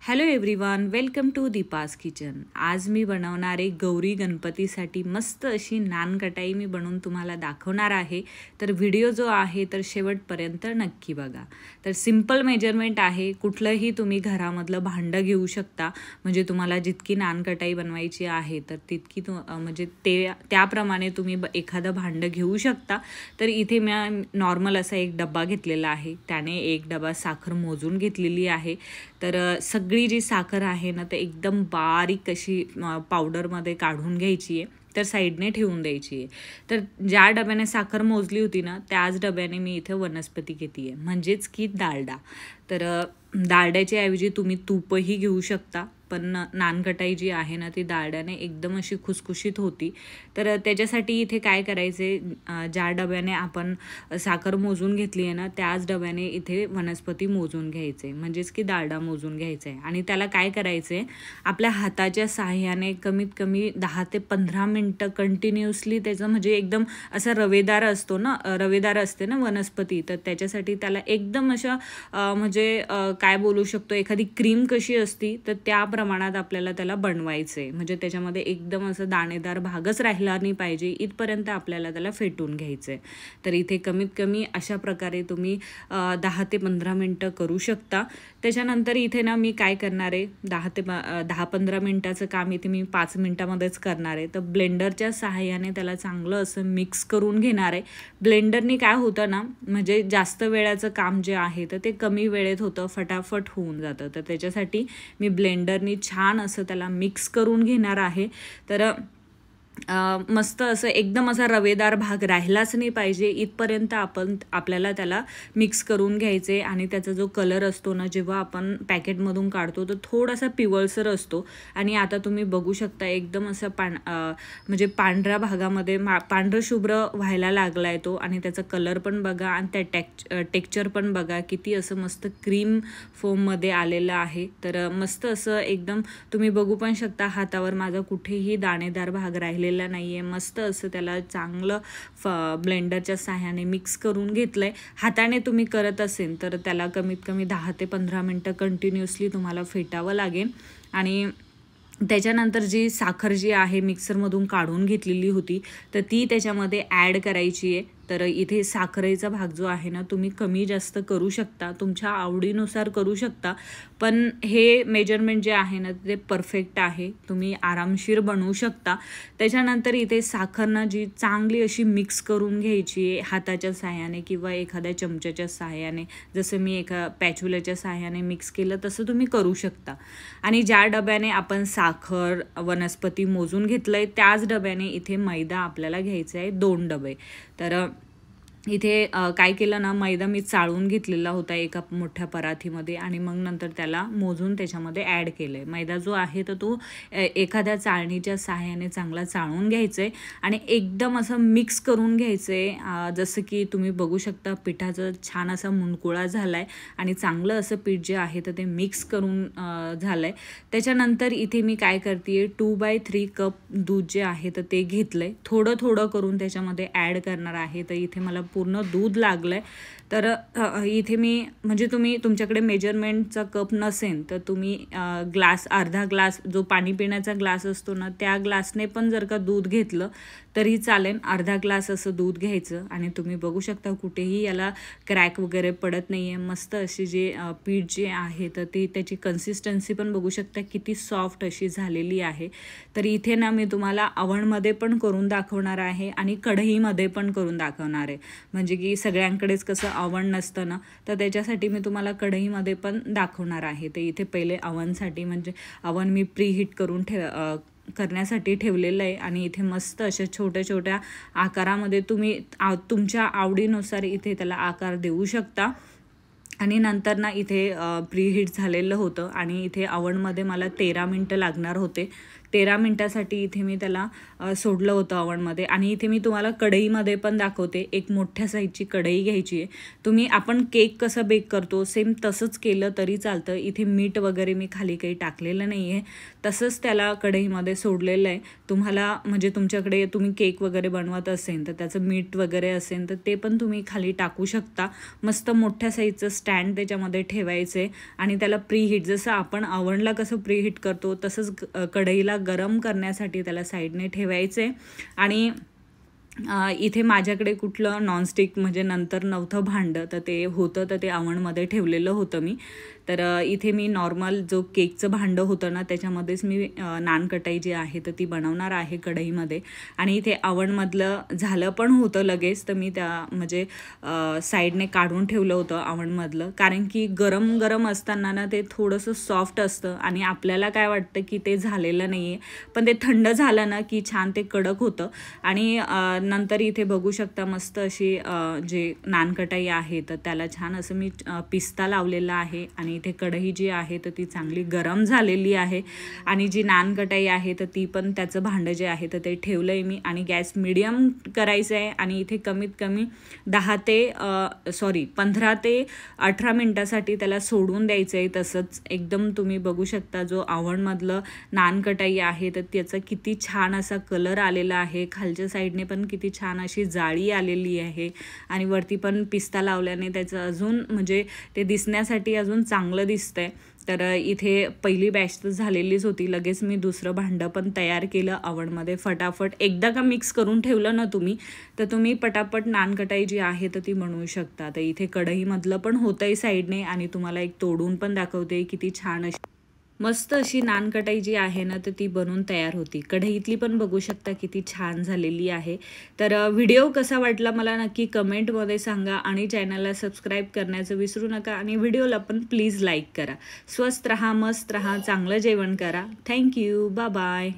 Hello everyone, welcome to Deepa's kitchen. आज मी बनवणार आहे गौरी गणपतीसाठी मस्त अशी नान कटाई मी बनवून तुम्हाला दाखवणार आहे. तर व्हिडिओ जो आहे तर शेवटपर्यंत नक्की बघा. तर सिंपल मेजरमेंट आहे. कुठलंही तुम्ही घरामधलं भांडं घेऊ शकता. म्हणजे तुम्हाला जितकी नान कटाई बनवायची आहे तर तितकी म्हणजे त्याप्रमाणे तुम्ही एखादं भांडं घेऊ शकता. तर इथे मी नॉर्मल असा एक डब्बा घेतलेला आहे. त्याने एक डबा साखर मोजून घेतलेली आहे. तर सगळी जी साखर आहे ना ते एकदम बारीक अशी पावडरमध्ये काढून घ्यायची आहे. तर साईडने ठेवून द्यायची आहे. तर ज्या डब्याने साखर मोजली होती ना त्याच डब्याने मी इथे वनस्पती घेते आहे, म्हणजेच की डालडा. तर डालड्याच्या ऐवजी तुम्ही तूपही घेऊ शकता. पण नानकटाई जी आहे ना ती डालड्याने एकदम अशी खुसखुशीत होती. तर त्याच्यासाठी इथे काय करायचे, ज्या डब्याने आपण साखर मोजून घेतली आहे ना त्याच डब्याने इथे वनस्पती मोजून घ्यायचे, म्हणजेच की डालडा मोजून घ्यायचा आहे. आणि त्याला काय करायचं आहे, आपल्या हाताच्या सहाय्याने कमीत कमी 10 ते 15 मिनटं कंटिन्युअसली त्याचं म्हणजे एकदम असा रवेदार असतो ना, रवेदार असते ना वनस्पती, तर त्याच्यासाठी त्याला एकदम अशा म्हणजे काय बोलू शकतो, एखादी क्रीम कशी असती तर त्या प्रमाणात आपल्याला त्याला बनवायचं आहे. म्हणजे त्याच्यामध्ये एकदम असं दाणेदार भागच राहिला नाही पाहिजे इथपर्यंत आपल्याला त्याला फेटून घ्यायचं आहे. तर इथे कमीत कमी अशा प्रकारे तुम्ही 10 ते 15 मिनटं करू शकता. त्याच्यानंतर इथे ना मी काय करणार आहे, 10-15 मिनटाचं काम इथे मी 5 मिनटामध्येच करणार आहे. तर ब्लेंडरच्या सहाय्याने त्याला चांगलं असं मिक्स करून घेणार आहे. ब्लेंडरनी काय होतं ना, म्हणजे जास्त वेळाचं काम जे आहे तर ते कमी वेळेत होतं, फटाफट होऊन जातं. तर त्याच्यासाठी मी ब्लेंडरनी छान असं त्याला मिक्स करून घेणार आहे. तर मस्त असं एकदम असा रवेदार भाग राहिलाच नाही पाहिजे इथपर्यंत आपल्याला त्याला मिक्स करून घ्यायचे. आणि त्याचा जो कलर असतो ना, जेव्हा आपण पॅकेटमधून काढतो तर थोडासा पिवळसर असतो. आणि आता तुम्ही बघू शकता एकदम असं म्हणजे पांढऱ्या भागामध्ये पांढरं शुभ्र व्हायला लागला आहे तो. आणि त्याचा कलर पण बघा आणि त्या टेक्स्चर पण बघा किती असं मस्त क्रीम फोममध्ये आलेलं आहे. तर मस्त असं एकदम तुम्ही बघू पण शकता, हातावर माझा कुठेही दाणेदार भाग राहिलेला नाही आहे. मस्त असं त्याला चांगलं ब्लेंडरच्या सहाय्याने मिक्स करून घेतलं आहे. हाताने तुम्ही करत असेल तर त्याला कमीत कमी 10 ते 15 मिनटं कंटिन्युअसली तुम्हाला फेटावं लागेल. आणि त्याच्यानंतर जी साखर जी आहे मिक्सरमधून काढून घेतलेली होती तर ती त्याच्यामध्ये ॲड करायची आहे. तर इथे साखरेचा भाग जो आहे ना तुम्ही कमी जास्त करू शकता, तुमच्या आवडीनुसार करू शकता. पण हे मेजरमेंट जे आहे ना ते परफेक्ट आहे, तुम्ही आरामशीर बनवू शकता. त्याच्यानंतर इथे साखर ना जी चांगली अशी मिक्स करून घ्यायची आहे हाताच्या सहाय्याने किंवा एखाद्या चमच्याच्या सहाय्याने. जसं मी एका पॅच्युलाच्या सहाय्याने मिक्स केलं तसं तुम्ही करू शकता. आणि ज्या डब्याने आपण साखर वनस्पती मोजून घेतलं आहे त्याच डब्याने इथे मैदा आपल्याला घ्यायचा आहे 2 डबे. तर इथे काय केलं ना, मैदा मी चाळून घेतलेला होता एका मोठ्या परातीमध्ये आणि मग नंतर त्याला मोजून त्याच्यामध्ये ॲड केलं आहे. मैदा जो आहे तर तो एखाद्या चाळणीच्या सहाय्याने चांगला चाळून घ्यायचं आहे आणि एकदम असं मिक्स करून घ्यायचं आहे. जसं की तुम्ही बघू शकता पिठाचा छान असा मुंडकुळा झाला आहे आणि चांगलं असं पीठ जे आहे तर ते मिक्स करून झालं आहे. त्याच्यानंतर इथे मी काय करते आहे, 2/3 कप दूध जे आहे तर ते घेतलं आहे. थोडं थोडं करून त्याच्यामध्ये ॲड करणार आहे. तर इथे मला पूर्ण दूध लागलं आहे. तर इथे मी म्हणजे तुमच्याकडे मेजरमेंटचा कप नसेल तर तुम्ही अर्धा ग्लास जो पाणी पिण्याचा ग्लास असतो ना त्या ग्लासने पण जर का दूध घेतलं तरी चालेल. अर्धा ग्लास असं दूध घ्यायचं आणि तुम्ही बघू शकता कुठेही याला क्रॅक वगैरे पडत नाही आहे. मस्त अशी जे पीठ जे आहे तर त्याची कन्सिस्टन्सी पण बघू शकता किती सॉफ्ट अशी झालेली आहे. तर इथे ना मी तुम्हाला अवनमध्ये पण करून दाखवणार आहे आणि कढईमध्ये पण करून दाखवणार आहे. म्हणजे की सगळ्यांकडेच कसं अवन नसतं ना, तर त्याच्यासाठी मी तुम्हाला कढईमध्ये पण दाखवणार आहे. तर इथे पहिले अवनसाठी म्हणजे अवन मी प्रीहीट करून करण्यासाठी ठेवलेलं आहे. आणि इथे मस्त अशा छोट्या छोट्या आकारामध्ये तुम्ही तुमच्या आवडीनुसार इथे त्याला आकार देऊ शकता. आणि नंतर ना इथे प्रीहीट झालेलं होतं आणि इथे अवनमध्ये मला 13 मिनटं लागणार होते. 13 मिनटासाठी इथे मी त्याला सोडलं होतं ओव्हनमध्ये. आणि इथे मी तुम्हाला कढईमध्ये पण दाखवते. एक मोठ्या साईजची कढई घ्यायची आहे. आपण केक कसं बेक करतो सेम तसंच केलं तरी चालतं. इथे मीठ वगैरे मी खाली काही टाकलेलं नाही आहे, तसंच त्याला कढईमध्ये सोडलेलं आहे. तुम्हाला म्हणजे तुमच्याकडे तुम्ही केक वगैरे बनवत असेल तर त्याचं मीठ वगैरे असेल तर ते पण तुम्ही खाली टाकू शकता. मस्त मोठ्या साईजचं स्टँड त्याच्यामध्ये ठेवायचं आहे आणि त्याला प्रीहीट, जसं आपण ओव्हनला कसं प्रीहीट करतो तसंच कढईला गरम करण्यासाठी त्याला साईडने ठेवायचं आहे. आणि इथे माझ्याकडे कुठलं नॉनस्टिक म्हणजे नंतर नव्हतं भांडं, तर ते होतं तर ते ओव्हनमध्ये ठेवलेलं होतं मी. तर इथे मी नॉर्मल जो केकचं भांडं होतं ना त्याच्यामध्येच मी नानकटाई जी आहे तर ती बनवणार आहे कढईमध्ये. आणि इथे ओव्हनमधलं झालं पण होतं लगेच, तर मी त्या म्हणजे साईडने काढून ठेवलं होतं ओव्हनमधलं, कारण की गरम गरम असताना ना ते थोडंसं सॉफ्ट असतं आणि आपल्याला काय वाटतं की ते झालेलं नाही आहे, पण ते थंड झालं ना की छान ते कडक होतं. आणि नंतर इथे बघू शकता मस्त अशी जे नानकटाई आहे तर त्याला छान असं मी पिस्ता लावलेला आहे. आणि इथे कढई जी आहे तर ती चांगली गरम झालेली आहे. आणि जी नानकटाई आहे तर ती पण त्याचं भांडं जे आहे तर ते ठेवलं आहे मी. आणि गॅस मीडियम करायचं आहे. आणि इथे कमीत कमी 15 ते 18 मिनटासाठी त्याला सोडून द्यायचं आहे. तसंच एकदम तुम्ही बघू शकता जो ओव्हनमधलं नानकटाई आहे तर त्याचा किती छान असा कलर आलेला आहे. खालच्या साईडने पण किती छान अशी जाळी आलेली आहे. आणि वरती पण पिस्ता लावल्याने त्याचं अजून म्हणजे ते दिसण्यासाठी अजून चांगलं दिसतंय. तर इथे पहिली बॅच तर झालेलीच होती. लगेच मी दुसरं भांडं पण तयार केलं ओव्हनमध्ये फटाफट. एकदा का मिक्स करून ठेवलं ना तुम्ही तर तुम्ही पटापट नानकटाई जी आहे तर ती बनवू शकता. तर इथे कढईमधलं पण होतंय साईडने आणि तुम्हाला एक तोडून पण दाखवते. किती छान अशी मस्त अशी नानकटाई जी आहे ना तर ती बनवून तयार होती. कढईतली पण बघू शकता किती छान झालेली आहे. तर व्हिडिओ कसा वाटला मला नक्की कमेंटमध्ये सांगा आणि चॅनलला सबस्क्राईब करण्याचं विसरू नका. आणि व्हिडिओला पण प्लीज लाईक करा. स्वस्त रहा, मस्त रहा, चांगलं जेवण करा. Thank you, bye bye.